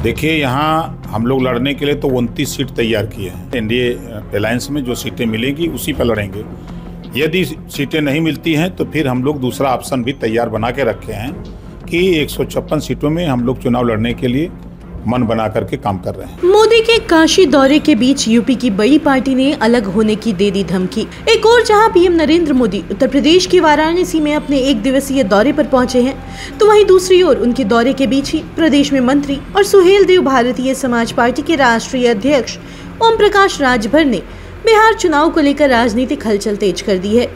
देखिए, यहाँ हम लोग लड़ने के लिए तो 29 सीट तैयार किए हैं। एनडीए अलायंस में जो सीटें मिलेंगी उसी पर लड़ेंगे। यदि सीटें नहीं मिलती हैं तो फिर हम लोग दूसरा ऑप्शन भी तैयार बना के रखे हैं कि 156 सीटों में हम लोग चुनाव लड़ने के लिए मन बना करके काम कर रहे हैं। मोदी के काशी दौरे के बीच यूपी की बड़ी पार्टी ने अलग होने की दे दी धमकी। एक और जहां पीएम नरेंद्र मोदी उत्तर प्रदेश की वाराणसी में अपने 1 दिवसीय दौरे पर पहुंचे हैं, तो वहीं दूसरी ओर उनके दौरे के बीच ही प्रदेश में मंत्री और सुहेलदेव भारतीय समाज पार्टी के राष्ट्रीय अध्यक्ष ओम प्रकाश राजभर ने बिहार चुनाव को लेकर राजनीतिक हलचल तेज कर दी है।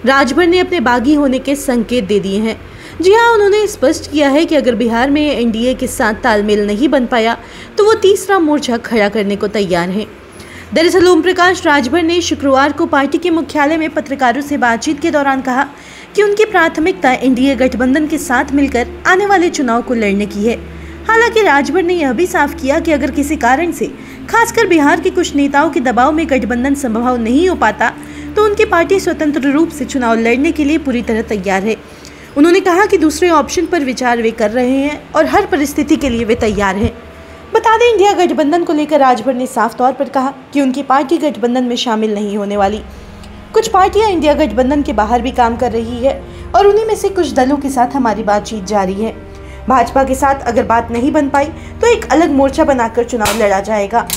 राजभर ने अपने बागी होने के संकेत दे दिए हैं। जी हाँ, उन्होंने स्पष्ट किया है कि अगर बिहार में एनडीए के साथ तालमेल नहीं बन पाया तो वो तीसरा मोर्चा खड़ा करने को तैयार हैं। दरअसल ओम प्रकाश राजभर ने शुक्रवार को पार्टी के मुख्यालय में पत्रकारों से बातचीत के दौरान कहा कि उनकी प्राथमिकता एनडीए गठबंधन के साथ मिलकर आने वाले चुनाव को लड़ने की है। हालांकि राजभर ने यह भी साफ किया कि अगर किसी कारण से खासकर बिहार के कुछ नेताओं के दबाव में गठबंधन संभव नहीं हो पाता तो उनकी पार्टी स्वतंत्र रूप से चुनाव लड़ने के लिए पूरी तरह तैयार है। उन्होंने कहा कि दूसरे ऑप्शन पर विचार वे कर रहे हैं और हर परिस्थिति के लिए वे तैयार हैं। बता दें, इंडिया गठबंधन को लेकर राजभर ने साफ तौर पर कहा कि उनकी पार्टी गठबंधन में शामिल नहीं होने वाली। कुछ पार्टियां इंडिया गठबंधन के बाहर भी काम कर रही है और उन्हीं में से कुछ दलों के साथ हमारी बातचीत जारी है। भाजपा के साथ अगर बात नहीं बन पाई तो एक अलग मोर्चा बनाकर चुनाव लड़ा जाएगा।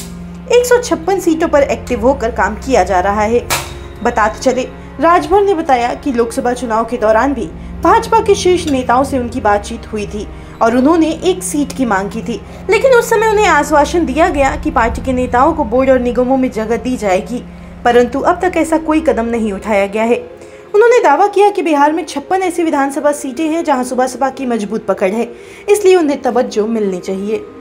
156 सीटों पर एक्टिव होकर काम किया जा रहा है। बताते चले, राजभर ने बताया कि लोकसभा चुनाव के दौरान भी भाजपा के शीर्ष नेताओं से उनकी बातचीत हुई थी और उन्होंने एक सीट की मांग की थी, लेकिन उस समय उन्हें आश्वासन दिया गया कि पार्टी के नेताओं को बोर्ड और निगमों में जगह दी जाएगी, परंतु अब तक ऐसा कोई कदम नहीं उठाया गया है। उन्होंने दावा किया कि बिहार में 56 ऐसी विधानसभा सीटें हैं जहां सुबह सपा की मजबूत पकड़ है, इसलिए उन्हें तवज्जो मिलनी चाहिए।